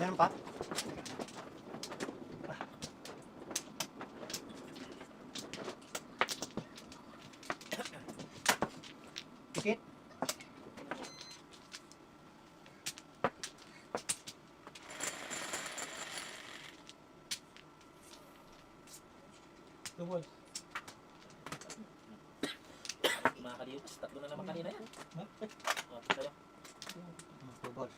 Meron pa? Tikit? Tubol. Mga kaliyos, tatlo na naman kanina yan. Ha? O, sa'yo. Tubol.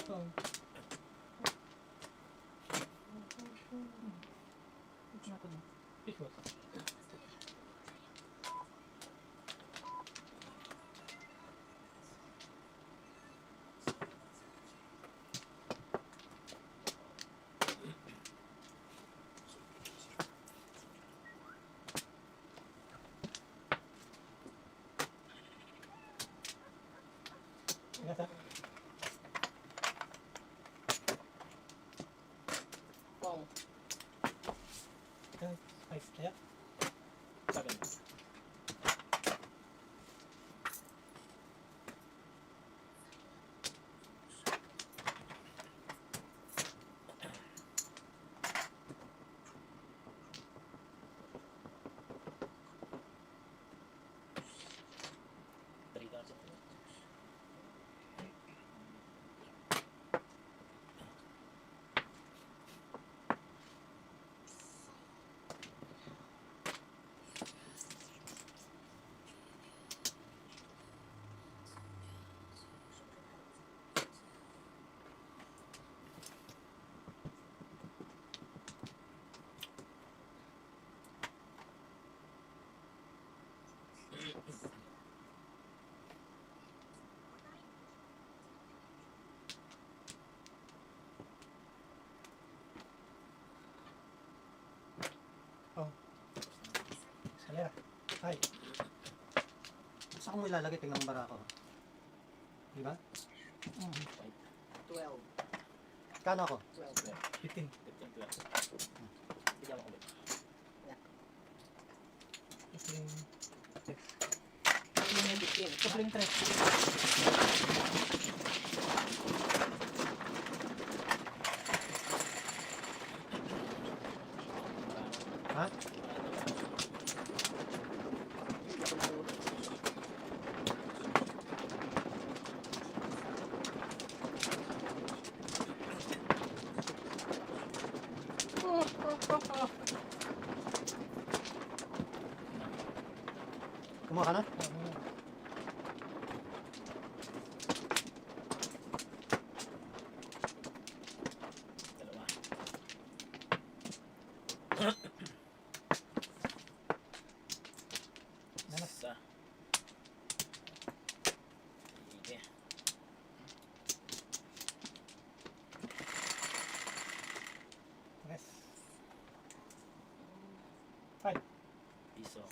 Oh. Fish was. Nasa? Kong. Spice kaya? Sabi mo. Three thousand. Salera. Ay. Saan mo ilalagay? Tingnan mo bara ako. Di ba? 12. Kano ako? 12. 15. 15, 12. Bigyan mo ulit. 15. 15. Coupling tres. Ha? Kumuha ka na? Dalawa. Isa. Sige. Yes. 5. Piso.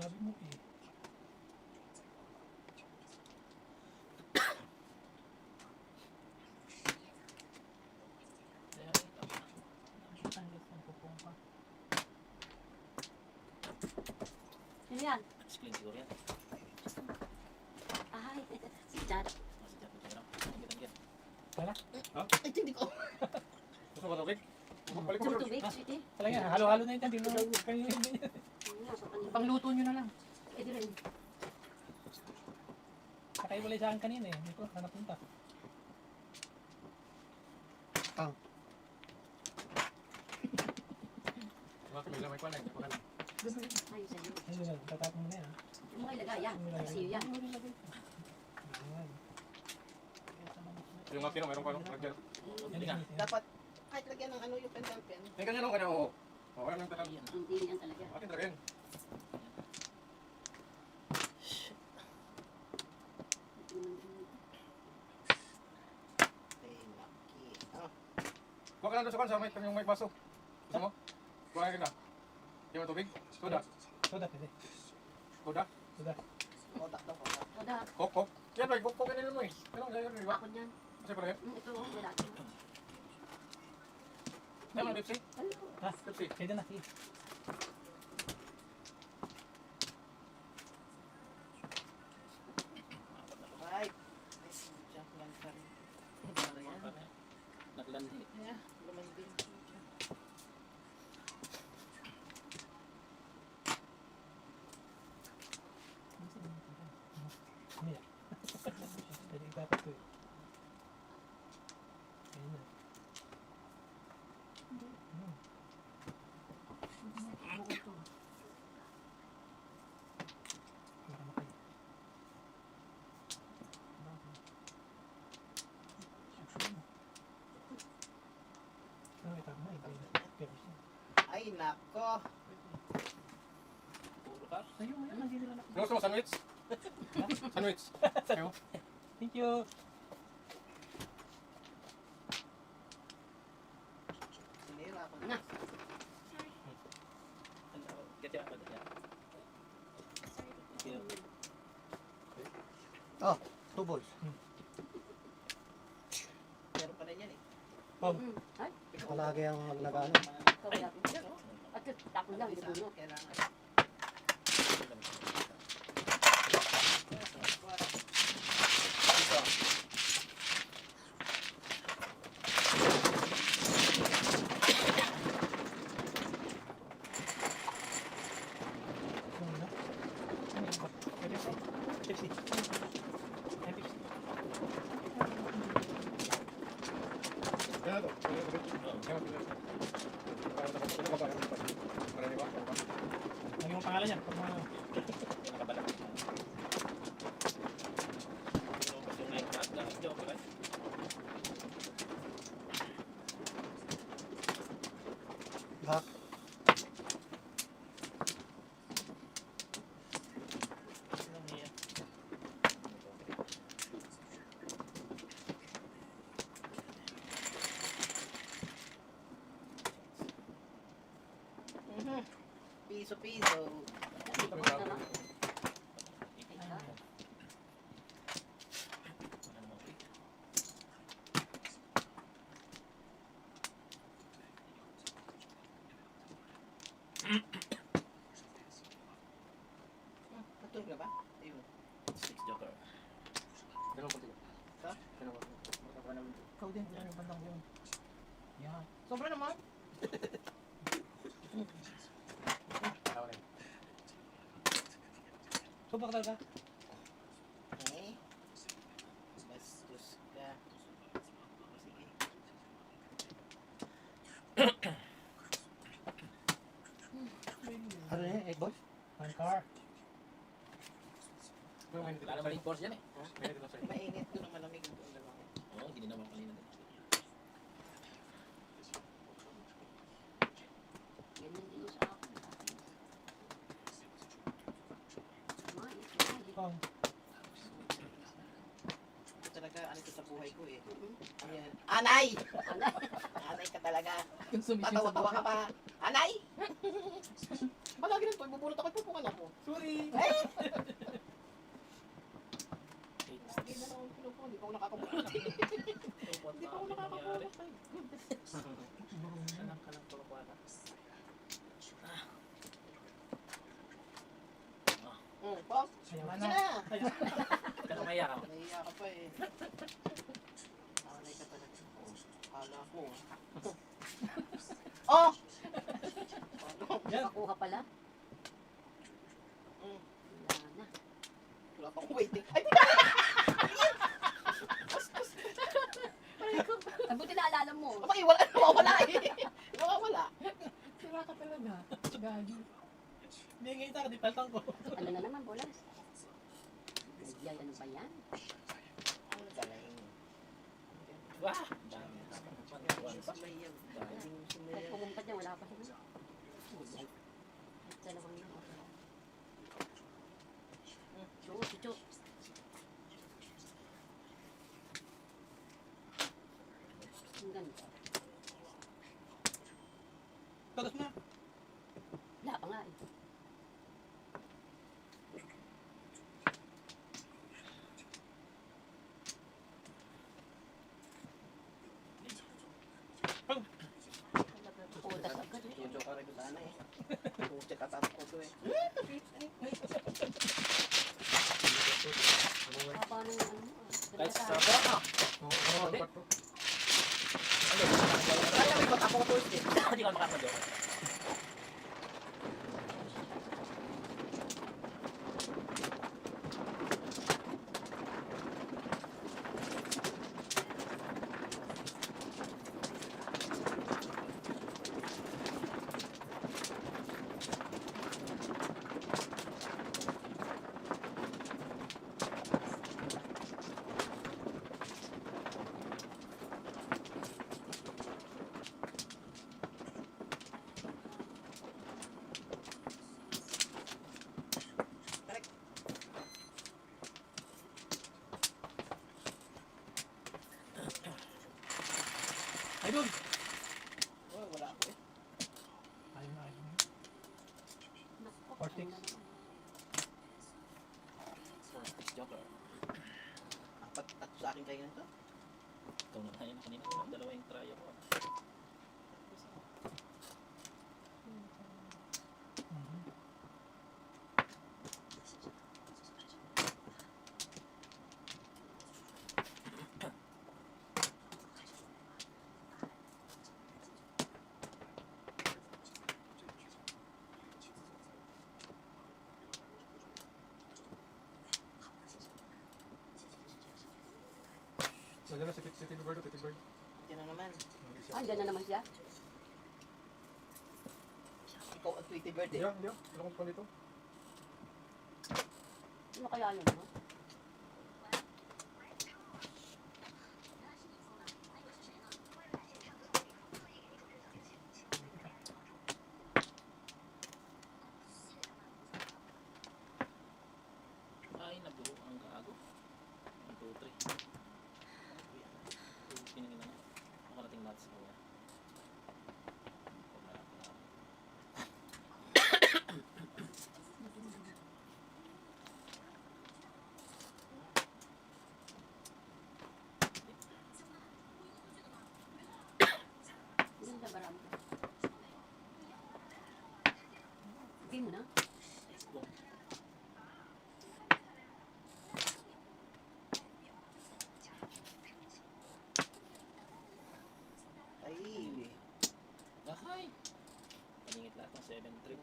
Nabi mo eh. Ano yan? Screen siguro yan. Ay, si Dad. Mas dyan, dyan, dyan. Dyan. Tala? Ito hindi ko. Gusto mo tubig? Tubig, sweetie. Talaga, halo-halo na yun. Di mo kanina yun. Pangluto nyo na lang. Pwede rin. Nakaiwalay sa akin kanina eh. Hindi ko napunta. Pang. Ay, sa'yo. Ayun na, tatapon mo na yan. Yung mga ilagay yan. Sa'yo yan. Ayan. Yung akin, meron ka nung lagyan. Hindi ka. Dapat, kahit lagyan ng ano yung pen. May ganyan ako kanya, oo. Oo, ano yung tagal. Hindi yan talaga. Akin talaga yan. ka lang doon sa kansa, may baso. Gusto mo? Kuha ka na. Hindi mo tubig? Soda? Soda, pwede. Soda? Soda. Kodak daw, kodak. Kada, Kok. Yan ba, kok nila mo eh. Ganun, di ba? ako niyan. Kasi pala yan. Ito, may dati. Yan mo, Pepsi? Ano? Ha? Pepsi. Pwede na. Sige. Ay, jump lang ka rin. Ano yan? Naglandi. Yeah, laman din. Hindi. Pwede itapat ko eh. Ayun na. Buo ito. Para makay. Ano ito na? Iba yun. Pero siya. Ay, nako. Puro ka. Sa'yo mo yan. Hindi nila na. Gusto mo sandwich? Sandwich. Ayaw. Thank you. Sinira ako Na. Kaya ako dyan. Oh, 2 balls. Meron pa rin yan eh. Pom. Ay, Palagi ang nag-ano. kawala ko. At tapon lang, ito mo. Kailangan. Ano na? Ano yun ba? Pwede po. Pepsi. Ay, Pepsi. Yan na to. Para di ba? Ano yung pangalan niya? Pag mga... Nakabala. Yung night mat, joke right? Back. Piso-piso. Ito mo na lang. Ano mo? Natulog na ba? Ayun. Six joker. Ganun po sila. Ha? Ganun po. Ikaw din. Yan yung bandang yun. Yan. Sobra naman. Tama na yun. Soba ka talaga? Eh. Bastos ka. Sige. Ano yan? 8 balls? One car. Pero mainit Wala ito naman yung force yan eh. sa'yo. Mainit ito sa'yo. Mainit doon ang malamig doon dalawa. Oo, hindi naman kanina din. Ganyan din sa akin. Pom. Ito talaga, ano ito sa buhay ko eh. Mm-mm. Ayan. Anay! Anay. Anay ka talaga. Yung sumisip sa Patawa-tawa ka pa. Anay! Palagi rin to, bubulot ako, pupukan ako. Sorry. Lagi na lang ang pinupo, hindi pa ako nakakabulot. Hindi pa ako nakakabulot. Anak ka ng pulukwata. Pop, Ayaw sige na. na. Kaya maya ka. Nahiya ka pa eh. Anay ka talaga. Kala ko. Oh! Yan. Nakakuha pala. Mm. Wala na. Wala pa akong waiting. Ay, Ang buti naalala mo. okay, wala. Nawawala eh. Nawawala. Sira ka talaga. Gagi. Hindi nga ita, di paltang ko. Ano na naman, bolas? Nagyay, ano ba yan? Ano galing? Wah! Dami. Sumayaw. Kahit pumumpad niya, wala pa siya. Nagyay. At dalawang na. Chucho. Ang ganda. Tatas na. Wala pa nga eh. Putas agad eh. Yung joker ay sana eh. Pucha tatapos ko to eh. Haba ng ano mo ah. Guys, Dalawa sarap tayo. na. Oo, Hindi. ba't to? Kaya may patapos ko to eh. Hindi ka makakajoke. Ay, doon. Oh, wala ako eh. Ayun na, ayun. Naku, Or six. ano naman. Joker. Apat at sa akin kayo nito. Ikaw na tayo na kanina. Dalawa yung try ako. Mhm. Nandiyan na si Titi Bird, Titi Bird. Yan na naman. Ah, andyan na naman siya. Ikaw ang Tweety Bird eh. Diyan, diyan. Wala kong pa dito. Ano kaya yun no? Ay, nabuo ang gago. 1, 2, 3. Piningin na nga. Makarating natin sa kanya. Ganda barang. Game mo na? Ay, Ahay! Paningit lahat ng 7 trip.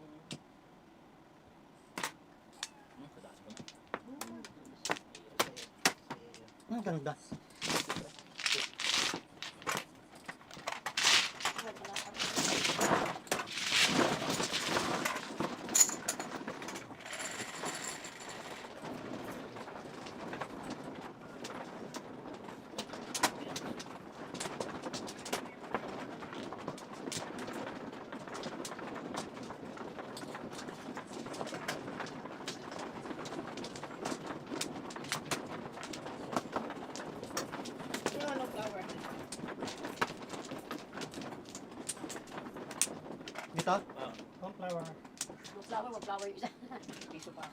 Kataas ko na. Ang ganda. Wala pa. yung ano flower. Dito? Ah, Oh, flower. Wag flower yung isa. Piso pa.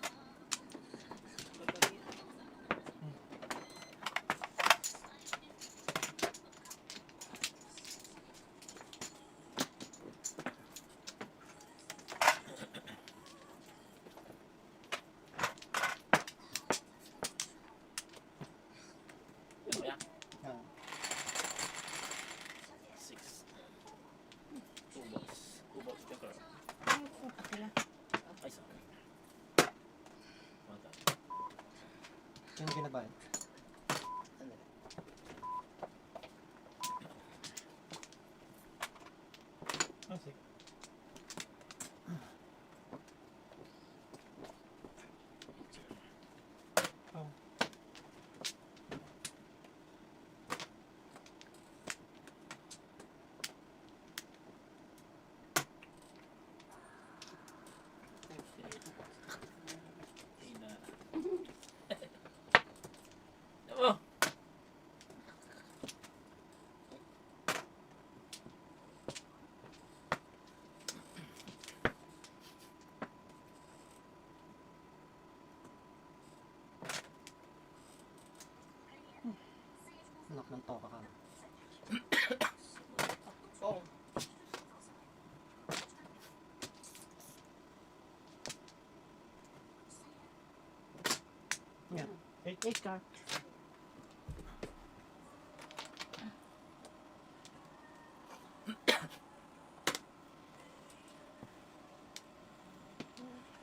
ano kaya? Ah. 6. 2 balls. 2 balls joker. Okay na. Ay, sorry. Anak ng toka ka. Oh. Yan. Eight car.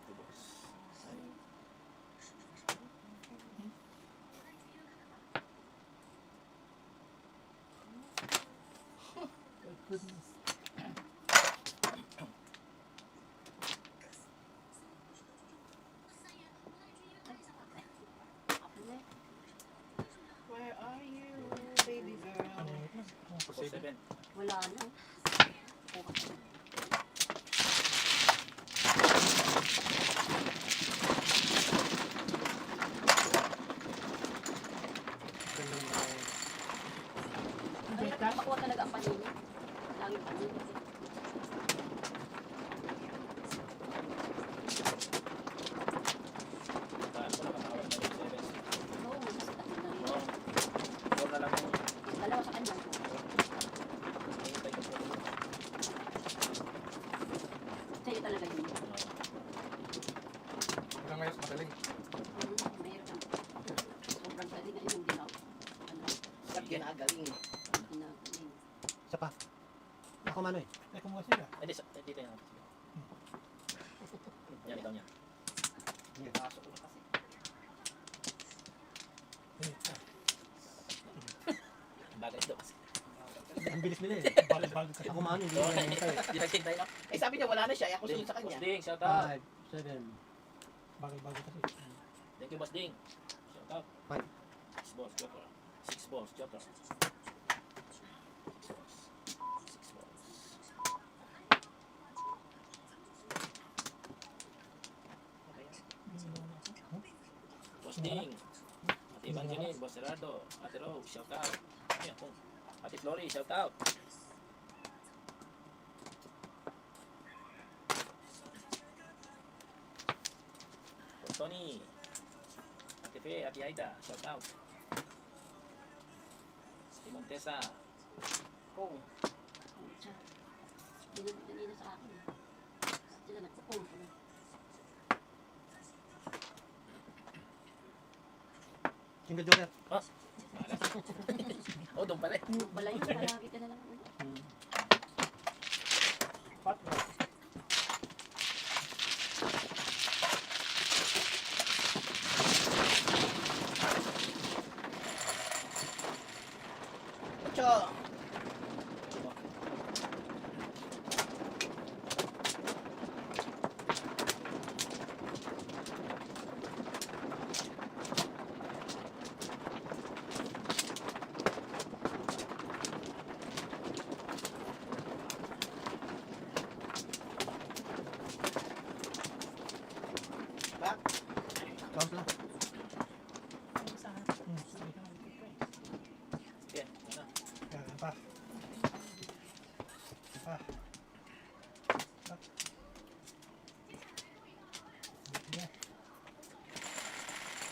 Tubos. Ay. Goodness. Where are you, baby girl? Ano yun lang? Oh, 4-7. Wala na. Ganda ng bahay. Ay, nagpapakuha talaga ang panini. Laging panini. Saan ko nakatawag na yung 7. Oo, nasa tatlo na rin. Oo. 4 na lang yung Dalawa sa kanya. hihintay ko po. Sa'yo talaga yun. Hanggang ngayon, madaling. Mayroon ka. Sobrang galing na yung ginaw. Ano? Ba't ginagaling? Ginagaling. Isa pa. Ako mano eh. Eh, kumuha sila. Dito yan. Yan, ikaw niya. Pasok na kasi. Eight car. Bagay ito kasi. Ang bilis nila eh. Bago kasi. Ako mano, hindi Oo, ko na tayo. di naghintay na. Eh sabi niya wala na siya, ako sunod sa kanya. Boss Ding, shout out. 5, 7. Bago kasi. Thank you, Boss Ding. Shout out. 5. 6 balls, Joker. 6 balls, Joker. 6 balls. 6 balls. Boss Ding. Ate Evangeline, Boss Gerardo, Ate Rose, shout out. Ayan, kung Ate Flory, shout out. Boss Tony, Ate Fe, Ate Aida, shout out. Ate Montesa, Oh. Siya. Dinanina sa akin. Sila nagpupong. Single joker. malas. Oh, doon pala. Balay ka palagi ka na lang. Patro. Ocho. Back. Count lang. Yan, ano. Kaya pa. Pa. Yeah.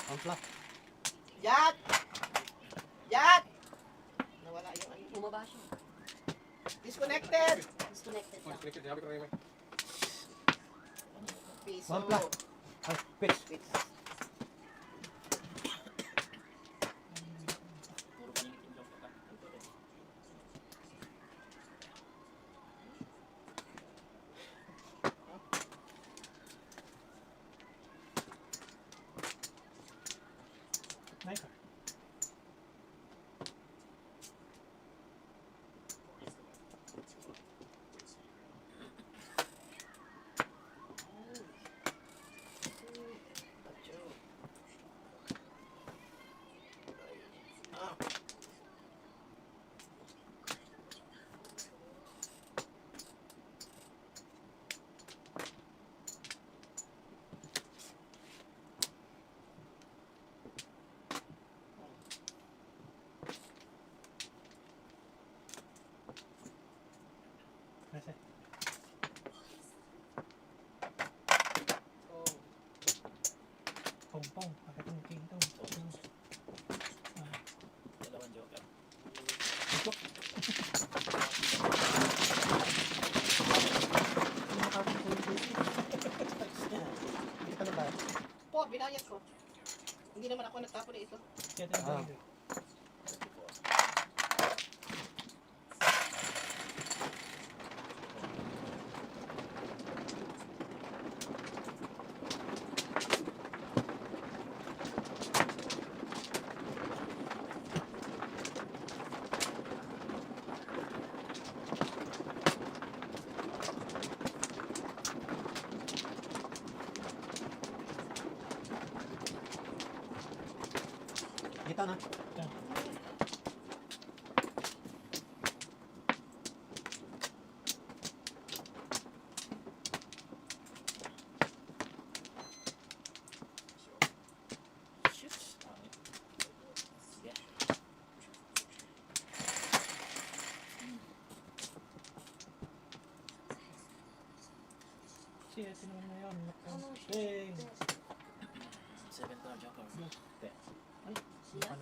Count lang. Yat! Yat! Nawala yung ano. Bumaba siya. Disconnected! Disconnected Oh, lang. disconnected. Sabi ko na yun. Piso. One plus. Ay, pitch. Pitch. Puro paningit yung joke ka. Nice. Ah. Nice. Oh. Pong-pong. Bakit yung king to? Dalawang joker. binayad ko. Hindi naman ako nagtapon na ito. Kaya tayo. Kita na. Shit. Yeah. Siya, tinanong mo yun. Ano Hey. 7 to, Joker. siya?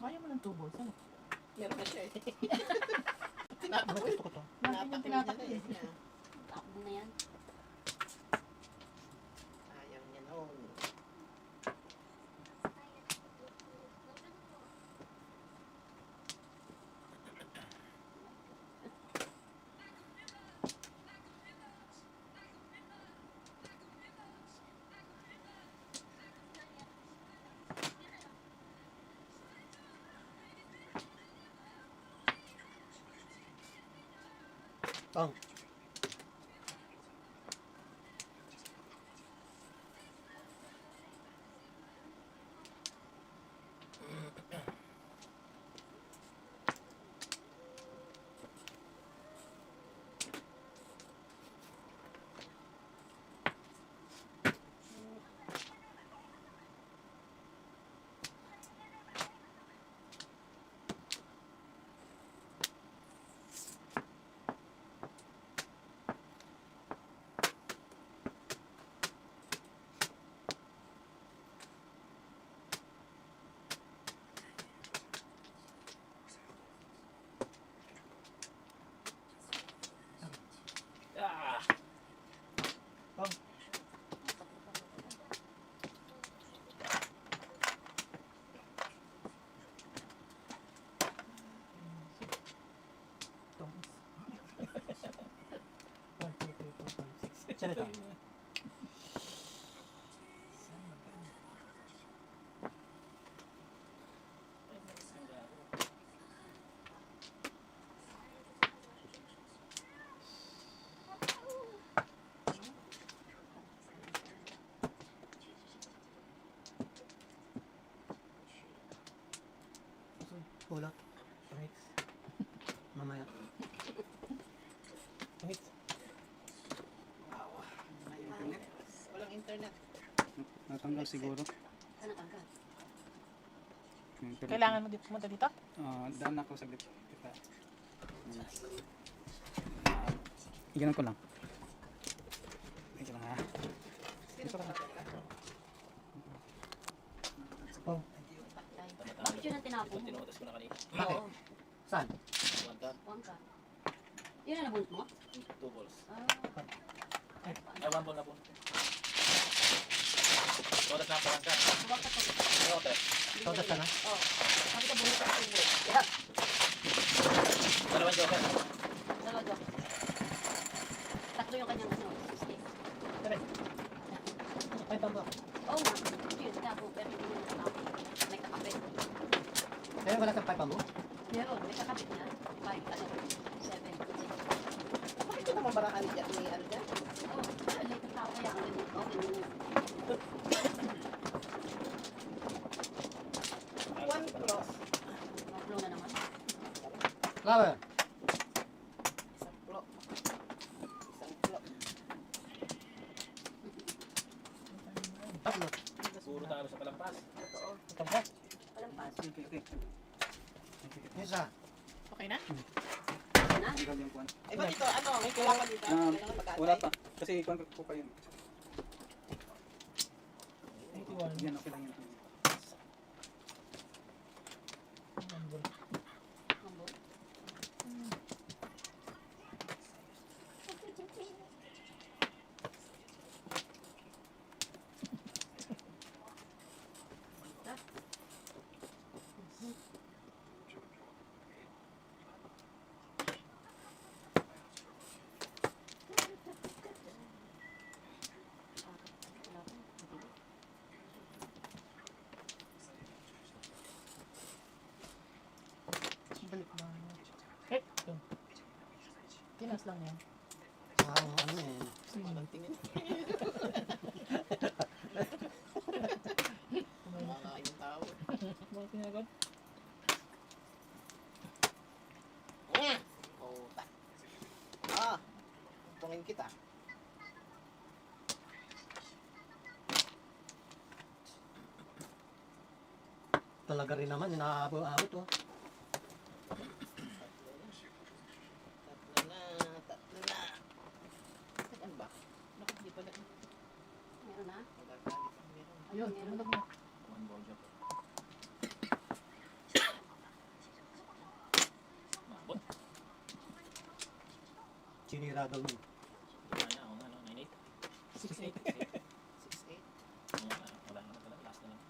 Kaya mo ng tubo. Saan? Meron na siya eh. Ano Tinatakbo eh. gusto ko to? Natin yung tinatakbo. Takbo na yan. Ayaw niya noon. Tong. Ah! Salita. Pulot. Pangit. Mamaya. Pangit. Walang internet. Natanggal siguro. Saan natanggal? Kailangan mo pumunta dito? Daan ako saglit. Kita. Ganun ko lang. Ito lang ha. Ito lang. Oh. Bakit yun ang tinapon mo? Tinutas ko na kanina. Bakit? Oo, Saan? One gun, huwag ka. Yun ang nabunt mo? 2 balls. Ah, Ay, 1 ball na po. Tutas na ako, 1 gun. huwag ka to. Ano, te? Todas ka na? Oo. Sabi ka bunot ka tubo. Yeah. Dalawang joker. Dalawa dyan. Tatlo yung kanyang ano, stick. Ay, tama. Oo nga. Yun, tapo. Pero hindi mo natapon. May kakapit. Ayun, wala kang pipe mo? Meron, may kakapit na. 5, ano, 7, 6. Bakit ito naman barahan dyan? May ano dyan? Oo, late ang tao kaya ang ganun. Okay, ganun. One cross. Mag-flow na naman. Flower. Isang plo. Isang plo. Tatlo. Puro talo sa palampas. Totoo. Tampos. Walang pass. Okay, okay. Isa. Okay na? Na? Tanggal yung kuwan. Eh ba dito, ano, may kulang pa dito? Kailangan pag-atay? Wala pa. Kasi kuwan ko pa yun. 81. Yan, okay lang yun. Number. Humble. Practice lang yan. Ano eh. Walang tingin. Kumakain yung tao. Mga pinagod. Puta. Tungin kita. Talaga rin naman, inaabot-abot oh. Tatlo na. Ano ba? Naku, di pala. Meron na? Magagalit ang meron. Ayun, tumunog na. One ball job. Mabot. Sinira daw nun. Ano, 9-8. 6-8. 6-8. Wala naman talaga. Last na lang.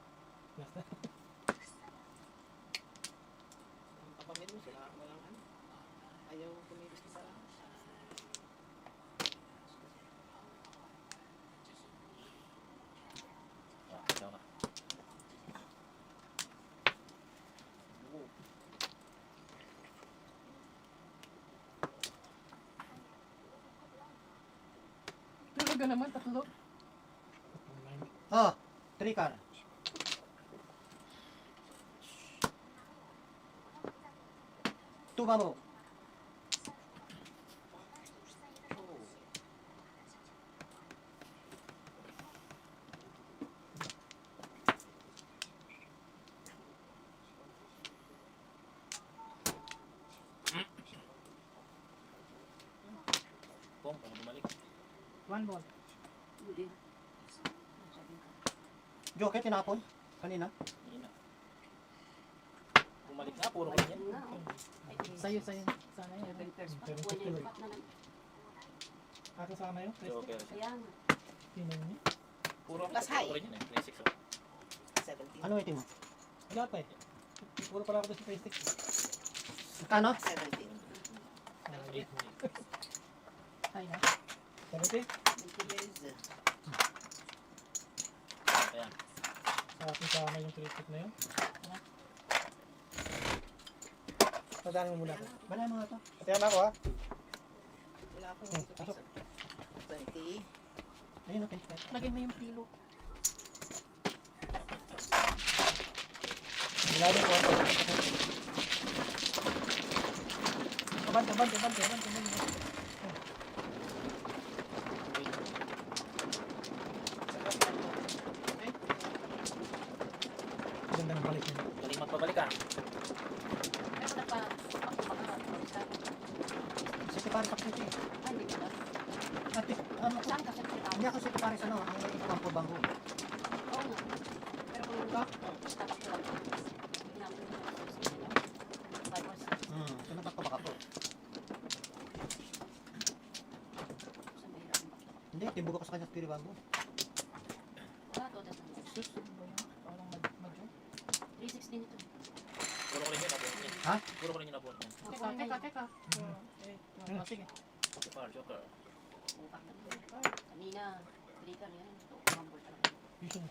Ang kapamilya mo sila, walang ano. Ayaw kumilos na sa Ikaw na. Talaga naman, tatlo. Oh, 3 car. Tuba mo. Pong, para bumalik. One ball. Hindi. Sabi ko. Joker, tinapon. Kanina. Hindi na. Bumalik na, puro ko yan. Ayun na, oh. Ay, Sa'yo. Sana yun. Seven first pa. Pero One tuloy. and pat na lang. Ako sama yun. Joker. Kaya nga. Tinan niyo. Puro Plus high. Puro rin yun eh. 3-6 oh. 17. Ano itim mo? Wala pa eh. Puro pala ako sa Facebook. Ano? 17. 8. Ay na. 70? 20 days. Ayan. Sa akin sama yung Facebook na yun. Tadaan mo muna ako. Banay mga to. Patiyan ako ha. Wala akong pasok. 20. Ayun, okay. Lagay mo yung pilo. Wala din po. Kaban. Ganda ng balik niya. Galing magpabalikan. Pero napa, baka, Sige pare kapit eh. hindi ko ba? Ate, ano? Saan ka sa kita? Hindi ako sige pare sa ano, ang kampo bangko. Oo nga. Pero kung tapak ko lang. Ginamit ko lang sa sila. Five or six. Sino ba baka po? Sa mahirap ang bakla. Hindi, timbog ako sa kanya sa piri bangko. Wala to, that's all. Sus, ano ba yun? Parang mag-jump. 360 nito. Puro ko rin yun nabuhat niya. Ha? Puro ko rin yun nabuhat niya. Teka. Sige. Joker, Joker. Upak na rin. Kanina, 3 ka yan. Ito, umambol talaga. Vision.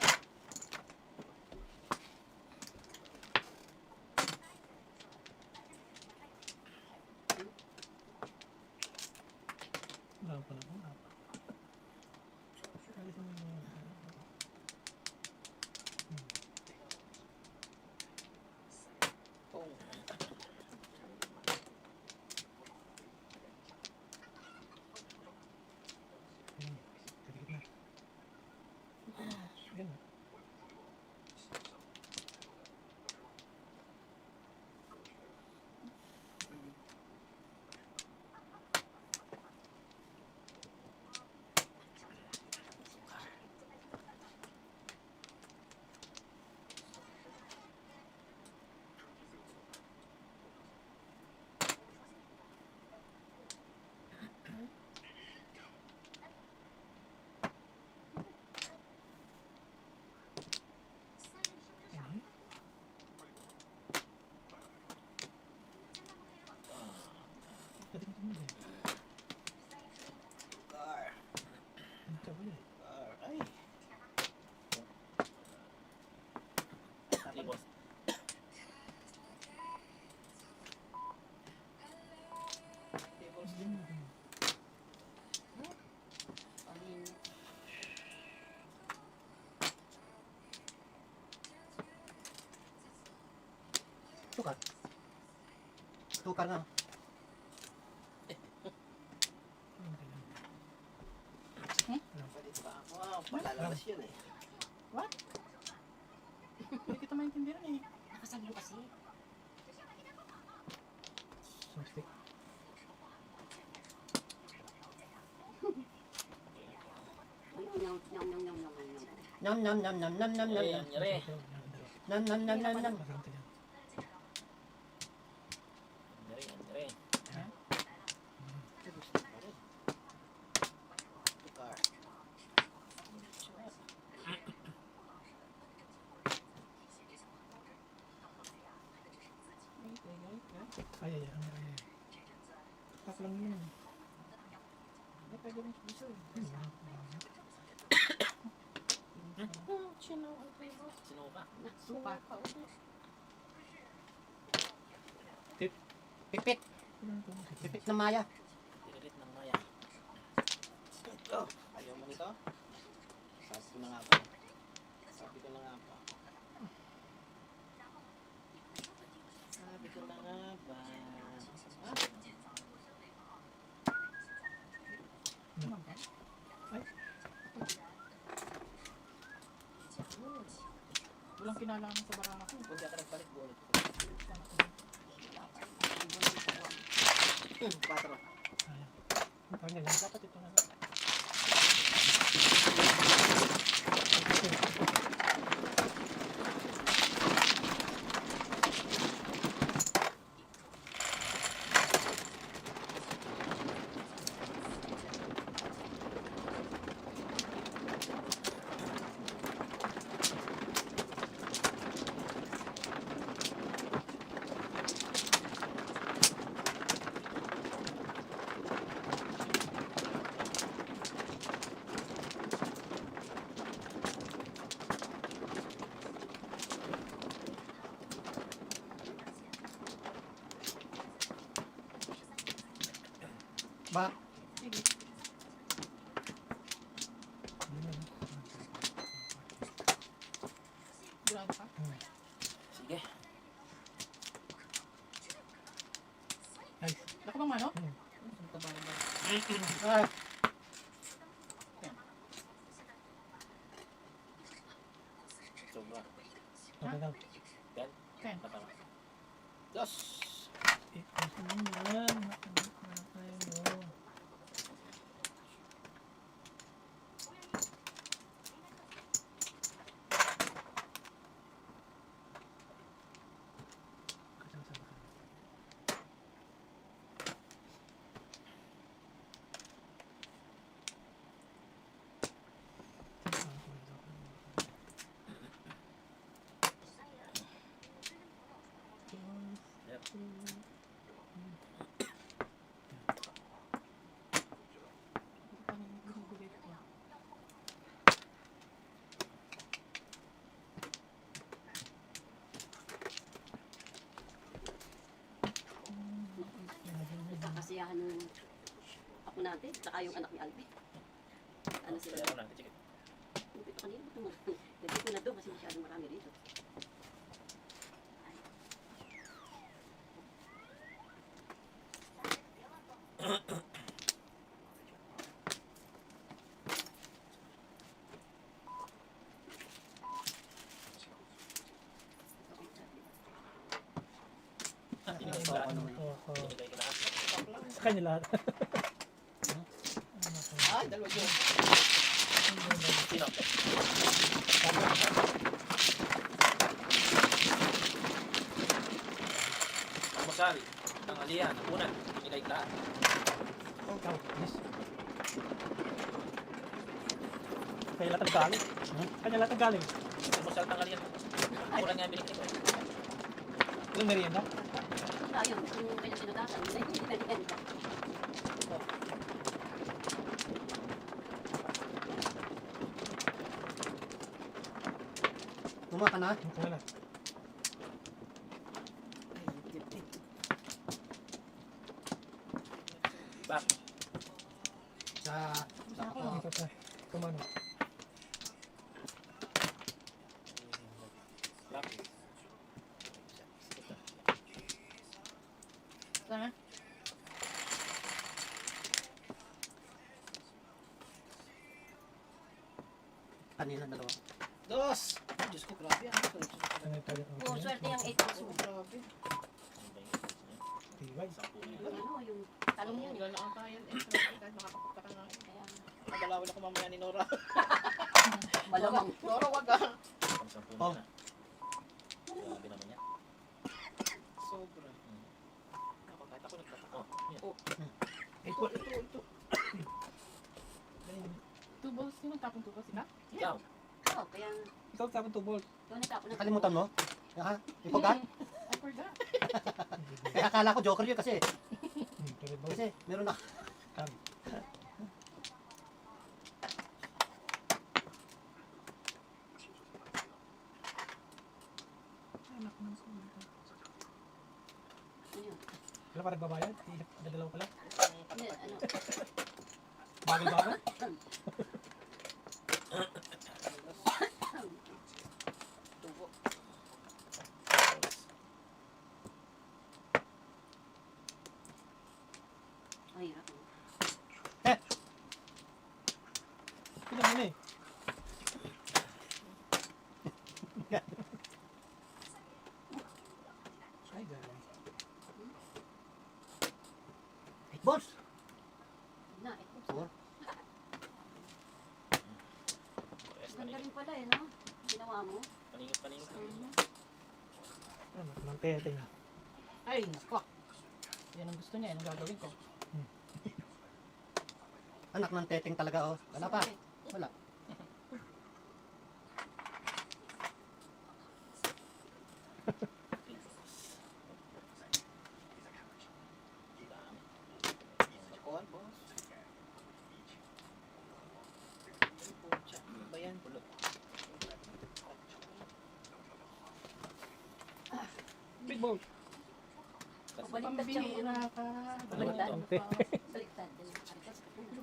Wala pa na po. Alisin mo yung Pong. kaligit na. Ganun. Tukar. Tukar na. Palit pa ako. Palalabas yun eh. Hindi kita maintindihan eh. Nakasaglo kasi. Stick. Nyam, nyam, nyam, nyam, nyam, nyam, nyam. Nam nam nam nam nam nam nam. Ayan, nyari. Nam nam nam nam nam. Nyari, nyari. Tukar. Ay, ay, ay. Tak lang yun. Hindi pwede rin piso eh. Sino ka? Suka. Pipit. Pipit na Maya. Pinilit ng maya. Ito. Ayaw mo nito? Sabi ko na nga pa. Sabi ko na nga pa. Sabi ko na nga ba? Ah, Walang kinalaman sa barama ko. Huwag ka nagpalit bulit. 4. Kanya yan. Dapat ito na. Ba? Sige. Durado ka? Sige. Lako bang mano? Ah, Sobra. Okay lang. Yan. Ten. Matama. Dos. Yep. Kasiyahan ng ako natin, saka yung anak ni Alvin. Ano sila? Kaya ko na. Sige. Ito kanina. Hindi ko na doon kasi masyadong marami dito. Binigay ko lahat. Binigay ko lahat. Sa kanya lahat. Ay, dalawa yun. Sino? Almusal. Tanghalian. Hapunan. Binigay ko lahat. Oh, yes. Kaya lahat ang galing. Kanya lahat ang galing. Almusal, tanghalian. Hapunan nga binigay ko. Ilang merienda? Ayun, yung kanya sinudatan. Tuma ka na. Ito na. Back. Sa ako. Ito tayo. Kumano. Back. Kanina dalawa. Dos! Ay, Diyos ko, grabe. Ano yung target? Oh, swerte yung 8 balls mo. Grabe. Ano ba yung balls niya? Tibay. 10 na Yung yun. ano, yung talong yun. Wala na ang kaya. Kahit makakapagpaka nga. Kaya, Nagalawin ako mamaya ni Nora. malamang. Nora, wag ah. Pang 10 Oh. na yan, ah. Grabe naman yan. Sobra. Ako, kahit ako nagtataka. Oh, yan. Eight ball. Ito. 2 balls, sino tapong 2 balls? Ikaw? Ikaw. Oh, kaya, Ikaw tapon 2 ball. ikaw natapon na. Nakalimutan mo? Ha? I forgot? I forgot. Kaya akala ko joker yun kasi. Target ball. Kasi meron na. Anak ng kumita. Ano yun? Wala pa nagbabayad? Dadalaw pala. Hindi, ano? Bagay-bagay? Tubo. Ay, hirap. Pinang yun eh. Ay, gano'n. 8 balls. Na, 8 balls. Four. Yes, Ganda paningin. rin pala eh, no? Ginawa mo. Paningin. Ano, ng teteng. Ay, nako. Yan ang gusto niya. Yan ang gagawin ko. Anak ng teteng talaga oh. Wala pa. Wala. Nakuhan, boss. Pucha, ano ba yan? Big ball. Baliktad siya mo. Pambihira ka. Baliktad. Ante. Baliktad. Ano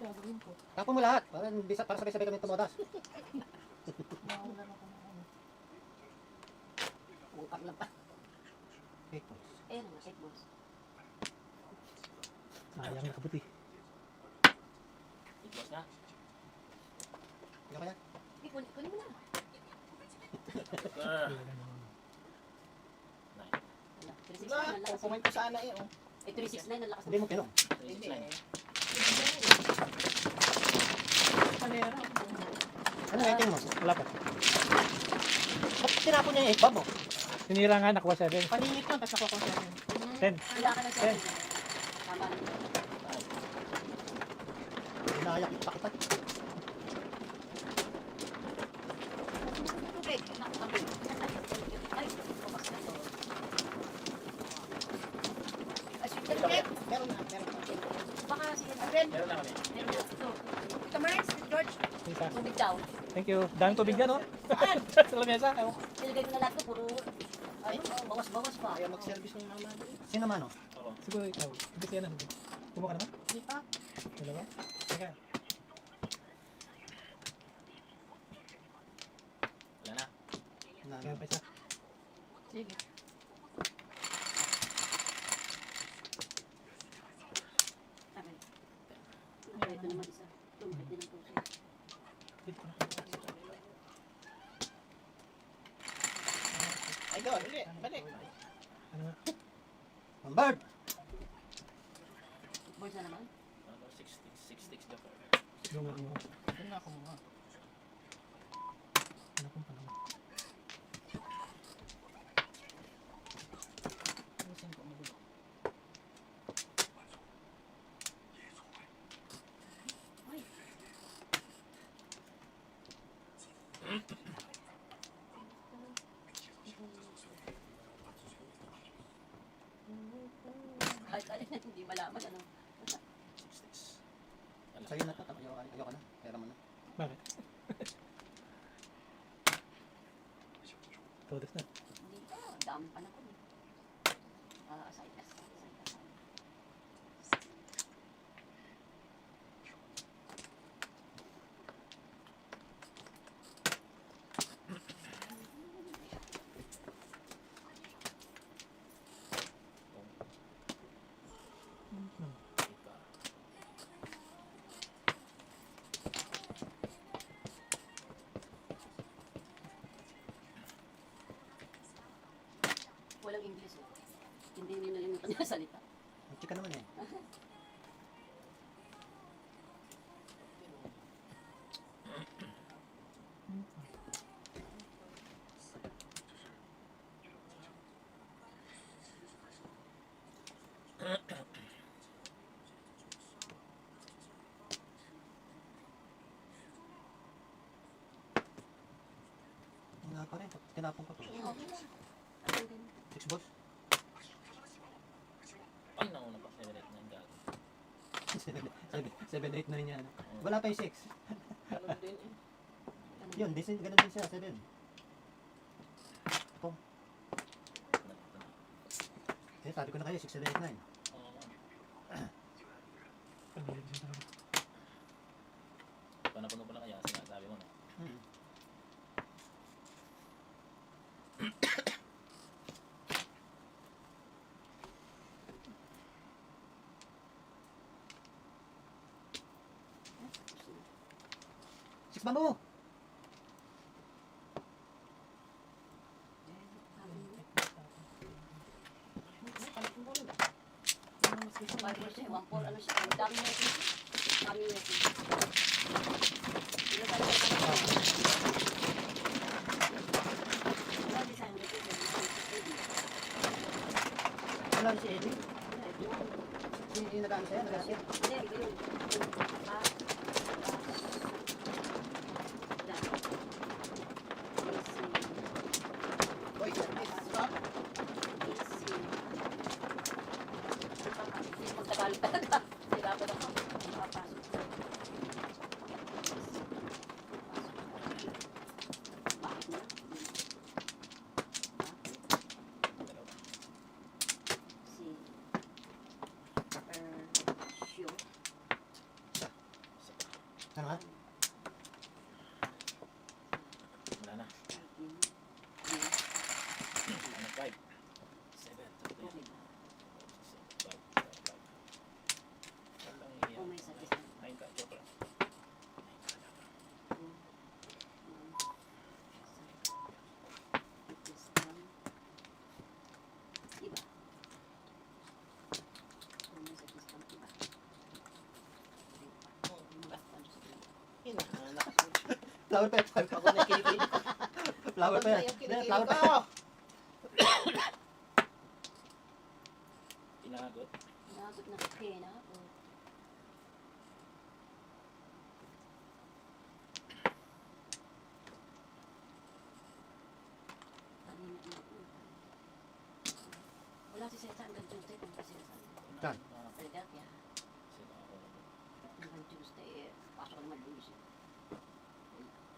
gagawin ko? Tapon mo lahat. Para sabay-sabay kami tumodas. Mawala na ako ng ano. Utang lang pa. 8 balls. Ayan na, 8 balls. Sayang na kabuti. Big boss na. Hindi ka yan? Hindi, kunin mo na. Joker. Nine. Wala, 369 Wala, ang lakas. kukumain ko sana eh. Oh. Eh, 369 ang lakas. Hindi mo pinom. Hindi 369. eh. Palera. Ano rating mo? Wala pa. Ba't tinapon niya yung 8 bob mo? Sinira nga, nakuha 7. Paningit lang, tapos nakuha ko siya. 10. Wala ka na siya. Tama na. Inayak kita kita. Tubig. Naku, tubig. Ay, bukas na to. Ay, sweet na tubig. Meron na. Baka sige na. Meron na kami. Meron na. Ito. Ito, Marins. George. Isa. Tubig daw. Thank you. Daming tubig dyan, oh. Sa lamesa. Ewan ko. Nilagay ko na lahat ko. Puro, ay, bawas-bawas pa. Ayaw mag-service ng mama. Sino man oh? Oo. Siguro ikaw. Hindi siya na. Kumuha ka naman? Hindi pa. Wala ba? Teka. Wala na. Kaya pa isa. Sige. Akin. Ay, ito naman isa. Tumpit din ang puso. Dito na. Ay, go. Dali. Balik. Ano nga? Ang bird! Boys na naman. Ano, 6 Joker. Lungan mo. Yun nga ako muna. Ano kung panahon? Ayusin ko magulo. Ay. Kahit alin na hindi malaman ano. 6. Sa'yo na to. Ayoko na. Pera mo na. Bakit? Todos na. Hindi pa. Dami pa na ko. Aside as. Hindi nalimutan niya salita. Ang chika naman eh. Wala pa rin. Tinapon ko to. Okay lang. Akin din. 6 balls. Ay, nauna pa. 7-8-9 gago. 7, 8 na rin yan. Wala pa yung 6. Ganun din eh. Yun, ganun din siya. 7. Eh, sabi ko na kayo, 6, 7, 8, 9. Oo. Panilig siya talaga. Panapuno pa lang kaya sinasabi mo, no? Hmm. Six bambu! Bago siya, 1-4, ano siya, ang dami niya. Dami niya. Hindi tayo wala di sayang dito. Wala rin si Eddie. Yung nag-ano sa'yo, nag-asya. Hindi, ito yun. Ah. Uy, stop. Magtagalog talaga. Hirapan ako. Makapasok. Bakit na? Si Sio. Ano nga? Wala na. 5. 7. Okay. 5. Walang Oh, iyan. may sakit na. 9 ka, joke lang. Iba. Hinahanap. Flower pa. Ako na kilikili. Flower pa. Yung kilikili Flower pa. ko. Inagot. Nagot na kena. Wala si Seta hanggang Tuesday kung kasi saan. Saan? Philadelphia. Sila ako. Hanggang Tuesday, pasok ko naman Luis.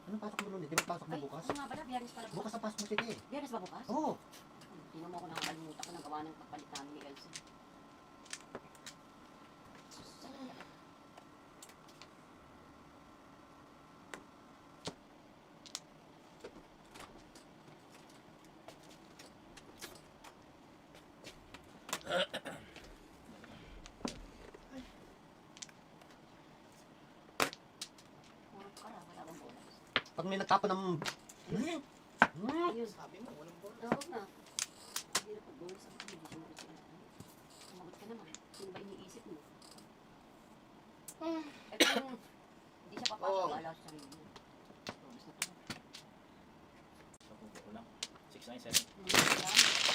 Anong pasok mo nun? Di ba pasok mo Ay, bukas? oo nga pala, Biyernes pala. Bukas ang pasok mo sige. Biyernes ba bukas? Oo. Hindi mo ko nakakalimutan ko nagawa ng kapalit namin ni Elsa. Saan na? Puro kara, wala bang bola? Pag may nagtapon ng... Ayun. Sabi mo, walang bola. Tawag na. Hindi na pag-bola sa akin, hindi sumagot ka na. Sumagot ka naman. Sino ba iniisip mo? Eh kung hindi siya papasok, Oo. wala sa sarili mo. Promise na pala. Sa pupo ko lang. 6, 9, 7.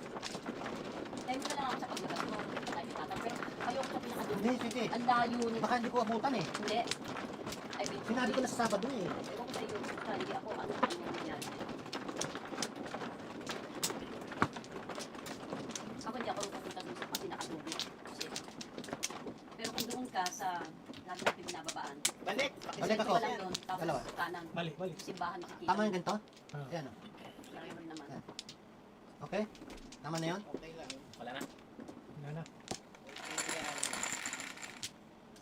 Time ko na lang ako sa paglabas mo. Tayo tatang. Pero ayoko sa pinakadulo. Hindi, sige. Ang layo nito. Baka hindi ko abutan eh. Hindi. Ay, wait. Sinabi ko na sa Sabado eh. Ewan ko sa iyo. Basta hindi ako ano nangyari. Ako hindi ako pupunta dun sa pinakadulo. Kasi, pero kung doon ka sa lagi natin binababaan. Balik. Balik ako. Ka lang doon, tapos Dalawa. kanan. Balik, balik. Simbahan makikita. Tama yung ganito? Ah. Ayan o. Pero yun naman. Okay? Tama na yun? Okay lang. Wala na. Wala na. Okay lang.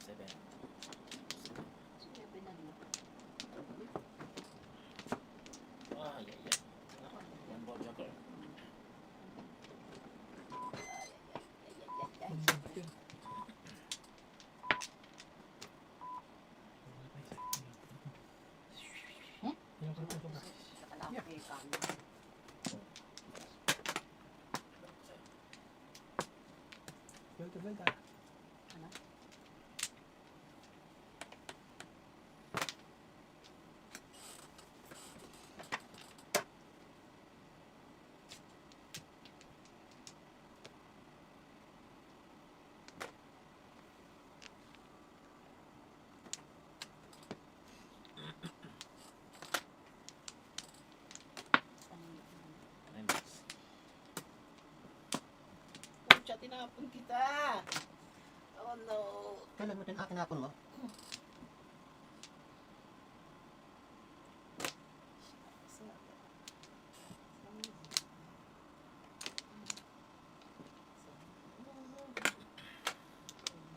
7. Maganda. Ano? Pucha, tinapon kita. Oh no. Kailan mo din akinapon mo?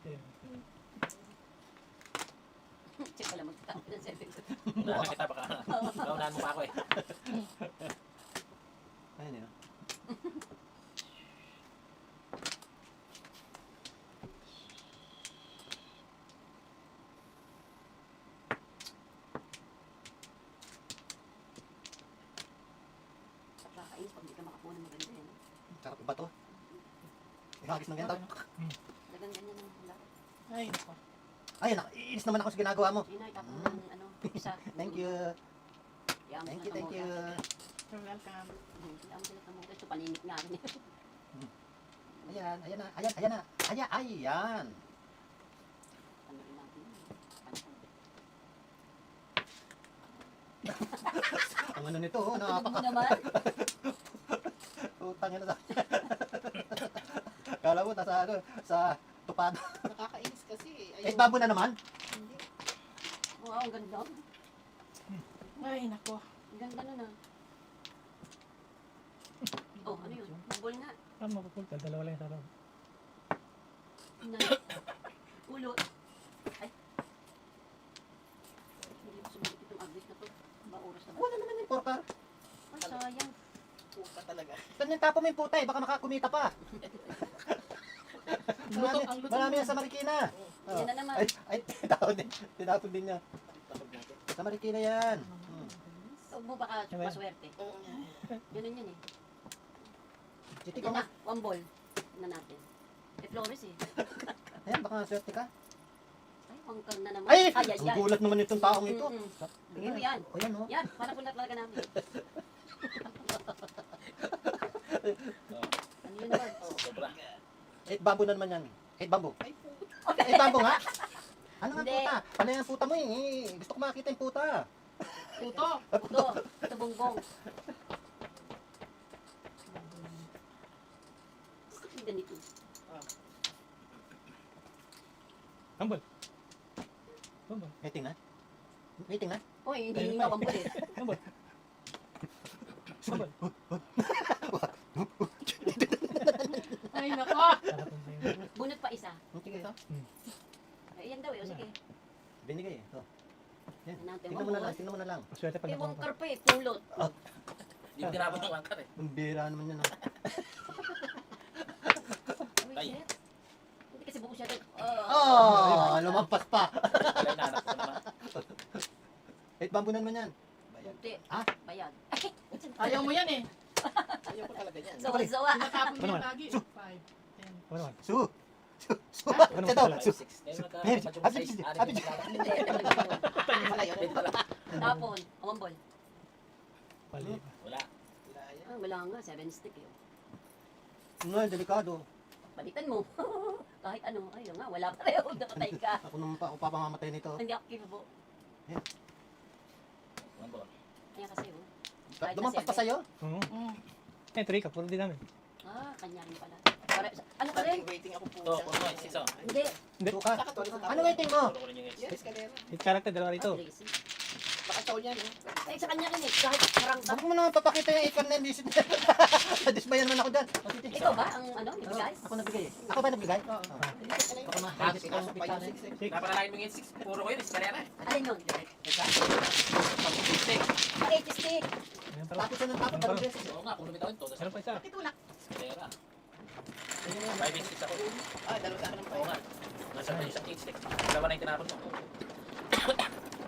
Ayun. Check pala magtatapon ng cellphone ko. Wala kita baka. Gaunahan mo pa ako eh. Ayun yun. Sa kakainis pag di ka makapuno ng maganda yan. Sarap ba to? Ihagis ng ganito. Talagang ganyan ang hula. Ay, nako. Ayun, iinis naman ako sa ginagawa mo. Yun ay tapon ng ano, isa. Thank you. Yaman Thank sila you, thank you. kamote. You're welcome. Yaman sila kamote. Ito paninit nga rin. Ayan, ayan na, ayan na. Ayan. Ano rin natin. Pantay. Ang ano nito, oh, Tunog mo napaka... naman. Utang na sa... Kala mo, nasa ano, sa tupado. Nakakainis kasi. Eh, babo na naman. Hindi. Wow, ang ganda. Ay, nako. Ang ganda nun ah. Oh, ano yun? Bubol nga. Paano mapupulta? Dalawa lang yung sarap. Na. Ulot. Ay. Hindi ko sumunod itong aglit na to. Ba oras na ba? Wala naman yung porkar. Ay, sayang. Puta talaga. Saan yung tapo mo yung puta eh, baka makakumita pa. Marami yan sa Marikina. Yan na naman. Ay, tinapon din niya. Tapos natin. Sa Marikina yan. Huwag mo baka Diba? maswerte. Ganun yan eh. Chiti Ito ko na, nga. one ball. Na natin. Eh, Flores eh. Ayan, baka swerte ka. Ay, pangkar na naman. Ay! Ay, Ang gulat naman itong taong ito. Tingin mo yan. O yan, oh. Yan, para pula talaga namin. Ano yun naman? Sobra. 8 bamboo na naman yan. 8 bamboo. Ay, puta. 8 bamboo nga? Ano nga Hindi. puta? Panay ang puta mo eh. Gusto ko makita yung puta. Puto. Ito, ito bongbong. Gusto ko yung ganito. Tambol. Tambol. Waiting na. Waiting na. Uy, hindi nga one ball eh. Tambol. Tambol. Ay, nako. Sarap yung sa'yo. Bunot pa isa. Sige. Ay, yan daw eh. O sige. Binigay eh. Oh. Yan. Yan natin. Tingnan mo na lang. Tingnan mo na lang. Maswerte pag Eh, nakuha wangkar pa eh. Pulot. Hindi ko tinapon yung angkar eh. Ang bira naman yan. Oh. Uy, Ay. shit. Hindi kasi buko siya doon. Oh, lumampas pa. Wala yung nanak ko naman. 8 bamboo na naman yan. Hindi. Ah? Bayad. Ayaw mo yan eh. Ayaw ko talaga yan. Sawa-sawa. Tinatapon mo Ano yan naman? lagi. 5, 10. Ano naman? Su. Su. Ano Ito. pala? Su. 6. Ngayon Hey, magka- happy- size, happy- anim yung Hindi. Wala yun. Pwede pala. Tapon. One ball. Pali. Wala. Wala yan. Ah, wala nga. 7 stick yun. Nga, delikado. Palitan mo. Kahit ano. Ayun nga. Wala pareho. Nakatay ka. Ako naman pa, ako papamamatay nito. Hindi ako kinubo. One ball. Ayan kasi oh. Kahit na Lumampas pa 7. sa'yo? Oo. Mm. Eh, tuloy ka. Puro din namin. Ah, kanya rin pala. Ano ka rin? Waiting ako Ito, puta. puno eh. 6 oh. Hindi. Hindi. Suka. Saka tuloy sa tapo. Ano waiting mo? Puro ko rin yung Yes, kadera. Hit character, dalawa rito. Ah, Tracy. Baka taon yan. Ay, sa kanya rin eh. Kahit parang Huwag mo naman papakita yung ikon na visit niya. Dismayan naman ako dyan. ikaw ba ang ano, yung guys? Ako nagbigay eh. Ako ba nagbigay? Oo. Ako na. Habis Ikaw ako pa yung 6 eh. Napanalangin mo yung 6. Puro ko yun. Iskarera eh. Alin yun? Stick. Sa 80 stick. Ayan pala. Tapos na ng tapos. Parang beses. Oo nga, kung lumitaw yun. Todo sa Meron pa isa. Pitulak. iskarera. 5 and 6 ako. Ah, dalawa sa akin ng Oo nga. Nasa tayo isang 8 stick. Dalawa na yung tinapon mo.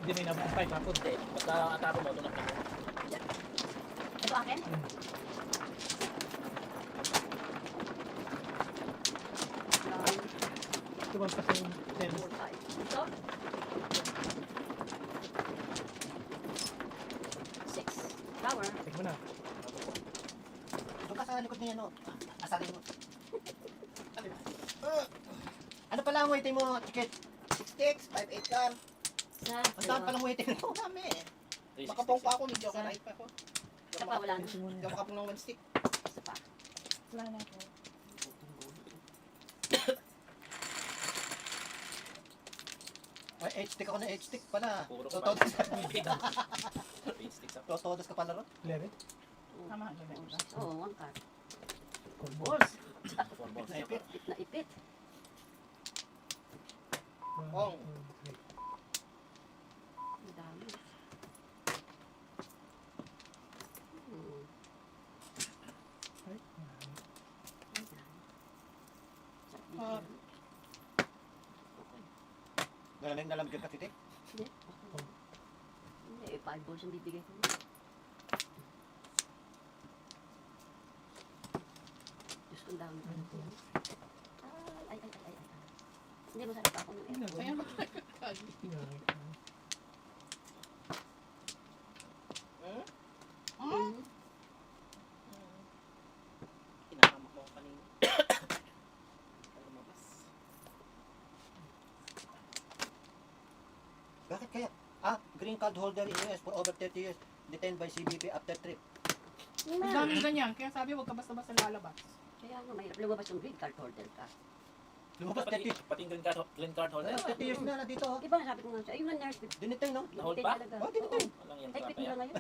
Hindi may nabang fight. Tapos. Hindi. Basta ang tapon mo, tunak na. Ito akin? lumampas yung 10. 4, 5. Ito? 6. Flower. Take mo na. Doon ka sa likod niya, no? Asarin mo. Ano pala ang waiting mo, Chikit? 6 5 8 lang. Isa. Ang taon palang waiting mo. Dami eh. 360. Makapong pa ako, medyo okay pa ako. Isa pa, wala na. Hindi ako makapong ng 1 stick. Isa pa. Wala na ako. Ay, H-stick ako na H-stick pala. Puro Totodos ka. Eight sticks up. Totodos ka pala ron. 11. Tama, gabi. Oo, 1 card. Balls. Balls. 4 balls. Naipit. Ipit na ipit. Ong. Ang dami. Ay, Ang dami. Ah. Okay. Nalalang nalamgyan ka, Titik. Hindi. Okay. Hindi, 5 balls ang bibigay ko. Diyos ko, ang dami. Ay. Hindi, masarap ako ng aircon. Kaya ba? Mhm. Kinakamak mo ako kanina. Ay, lumabas. Bakit kaya? Green card holder in US for over 30 years. Detained by CBP after trip. Ang daming ganyan. Kaya sabi, huwag ka basta-basta lalabas. Kaya nga, mahirap lumabas yung green card holder ka. Lumabas Pati 30. pati yung green card holder. 30 years na dito. Di ba, sabi ko nga siya, ayun na nurse. Dinitay, no? Na-hold Dinitay pa? talaga. Oh, dinitay. Oo. Walang yan. Ay, pit nila ngayon.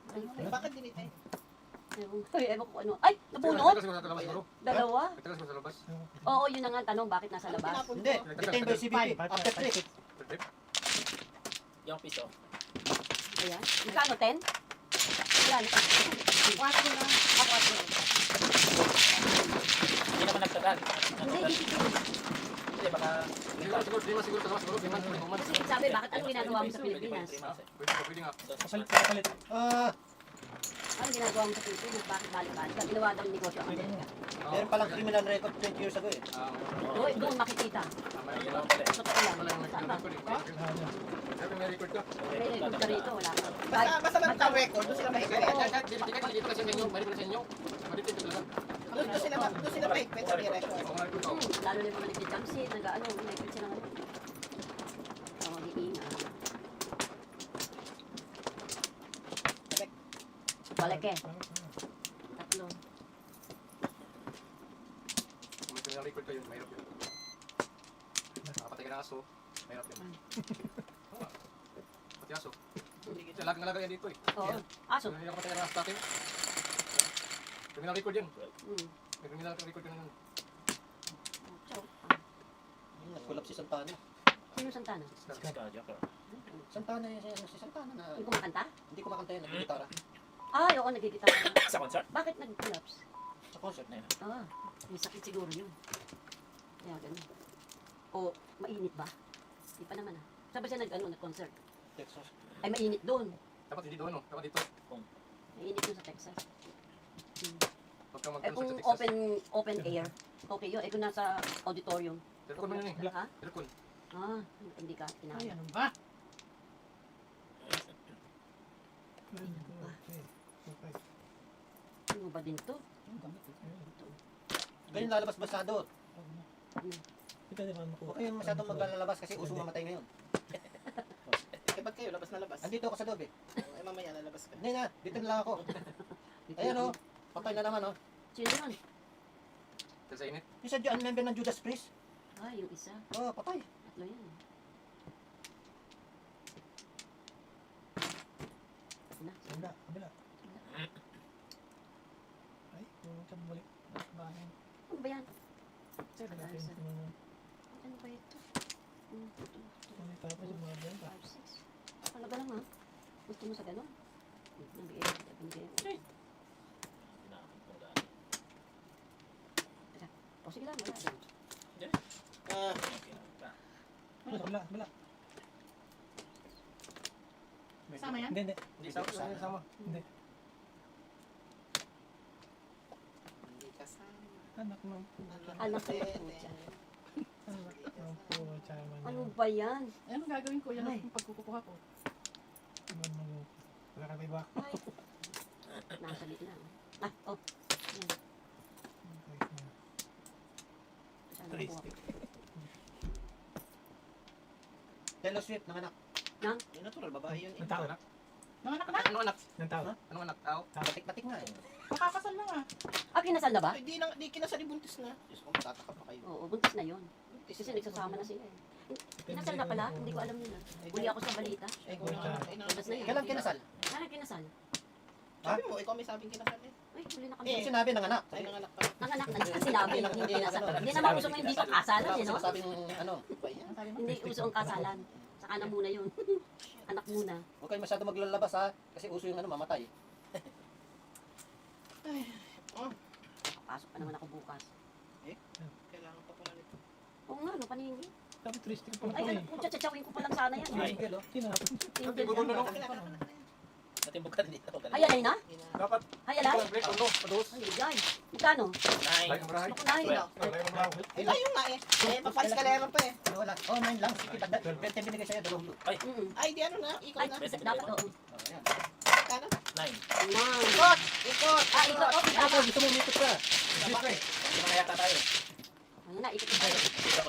Ayun. Bakit dinit eh? Ay, ewan ko ano. Ay, nabunot? Nagtagal siguro sa labas siguro. Dalawa? Nagtagal siguro sa labas. Oo, yun na nga ang tanong, bakit nasa labas? Tinapon Hindi. ko. Detained by CBP after trip. Trip. Yung piso. Ayan. Magkano, 10? Wala na. 4 na. Ako, 4 na. Hindi naman nagtagal. Hindi, hindi. Hindi, baka... Siguro, siguro, siguro sa labas siguro. 3 months, 4 months. Kasi sabi, bakit anong ginagawa mo sa Pwede pa yung Pilipinas? 3 months eh. Pwede nga. Kapalit, kapalit. Anong ginagawa mo sa Pilipinas? Bakit balik-balik ka? Ginawa daw ng negosyo ang Amerika. Meron palang criminal record 20 years ago eh. Doon, doon makikita. Tama Yun yun. lang pala eh. Totoo lang. Wala yung Tama. record eh. Sabi may record ka. May record ka rito, wala ka. Basta lang ang record, doon sila mahigpit. Dito kasi sa inyo, balik na sa inyo. Dito talaga. Doon sila mahigpit sa may record. Mga record ko. Lalo na yung mga nag-jumpsuit, nag-ano, nag-record sila ngayon. Oo, mag-iingat. Balake. Tatlo. Kung may criminal record kayo, mahirap yun. Nakapatay ka ng aso, mahirap yun. Oo nga. Pati aso. Kasi laging nalagay yan dito eh. Oo. Aso. Kung hindi nakapatay ka ng aso dati, criminal record yun. May criminal record yun. Ciao. Nagkulap si Santana. Sino Santana? Joker. Santana yun, si Santana na Yung kumakanta? hindi ko makanta yun, nag-gitara. Ay, oo, nagkikita. Sa concert? Bakit nag-collapse? Sa concert. Na yun. May sakit siguro yun. Kaya ganun. O, mainit ba? Di pa naman ah. Saan ba siya nag-concert? Texas. Ay, mainit doon. Dapat hindi doon, no? Dapat dito. Mainit doon sa Texas. Huwag kang Eh mag-concert kung sa Texas. open air, okay yun. Eh kung nasa auditorium. Telecon mo yun eh. Ha? Telecon. Hindi ka Ay, tinawag. ano ba? Ano ba din to? Ganyan lalabas basado. Ito di ba Huwag makuha? kayong masyadong maglalabas kasi uso mamatay ngayon. Eh, ba't kayo? Labas na labas. Andito ako sa loob eh. Eh, mamaya lalabas ka. Hindi na, dito na lang ako. Ayan o, patay na naman o. Sino yun? Dahil sa init. Yung sa John member ng Judas Priest. Yung isa. Oh, patay. Tatlo yan. Na, Kabila, kabila. Ay, yung sa balik. Bahay. ano ba yan? Sir, natin yung mga Ano ba ito? tapos yung mga benta. 5, 6. Talaga lang ha? Gusto mo sa ganon? Nabigay. Tinapon kung gaano. O sige lang, wala lang. Okay lang pa. Ano, kabila, kabila. Sama yan? Hindi, hindi. Hindi, sama. Hindi. Hindi kasama. Anak mo. Anak ko Eh, po eh. siya. Opo, chairman. Ano ba yan? Ano gagawin ko? Yan Ay. ang pagkukuha ko. Wala ka ba? Nasa gitna. Ah, oh. Yan. Saan Trace. nakuha ko? Taylor Swift, nanganak. Yung natural, babae yun eh. Ng tao? Nanganak na? Anong anak? Ng tao? Anong anak? Tao? Batik-batik nga eh. Makakasal lang ah. Ah, kinasal na ba? Ay, di kinasal, buntis na. Diyos ko, matataka pa kayo. Oo, buntis na yun. Buntis Kasi nagsasama na sila eh. Kinasal na pala? Hindi ko alam yun ah. Huli ako sa balita. Eh, kung nanganak, eh, Labas na yun. Kailan kinasal? Kailan kinasal? Sabi mo, ikaw may sabing kinasal eh. Ay, huli na kami. Yung sinabi nanganak. Ay, nanganak ka. Nanganak na niya. Sinabi, hindi kinasal. Hindi naman uso ngayon dito kasalan eh, no? Sinasabi ng ano, Ba yan? Ang sabi mo? Hindi uso ang kasalan. Saka na muna yun. Anak muna. huwag kayo masyado maglalabas ha. Kasi uso yung ano, mamatay. Pasok pa naman ako bukas. Kailangan pa pala nito. Oo nga, no, paningin. Sabi, Tristy ko pala Ay, ito ano, eh. kung tsatsawin ko pa lang sana yan. Ay. Tingel, oh. Tinapon. Tingin Bubol na yan. lang. Natimbukan dito. Hayalay na? Dapat. Hayalay? Break, uno, pados. Ay, ay. Magkano? Nine. Like, marahay. Ako na yun. Eh, layo nga eh. Eh, papalis ka lemon pa eh. Ano, wala. Oh, 9 lang. Sige, tanda. 20 binigay sa'yo, dalawang blue. Ay, di ano na, ikaw Ay, na. dapat oo. Oh, ayan. Kano? Nine. Nine. Ikot! Ikot! Ah, ikaw, okay, Ako, tama. gusto mo umikot ka. Lima na yata tayo. Ayun na, ikot na tayo. Ito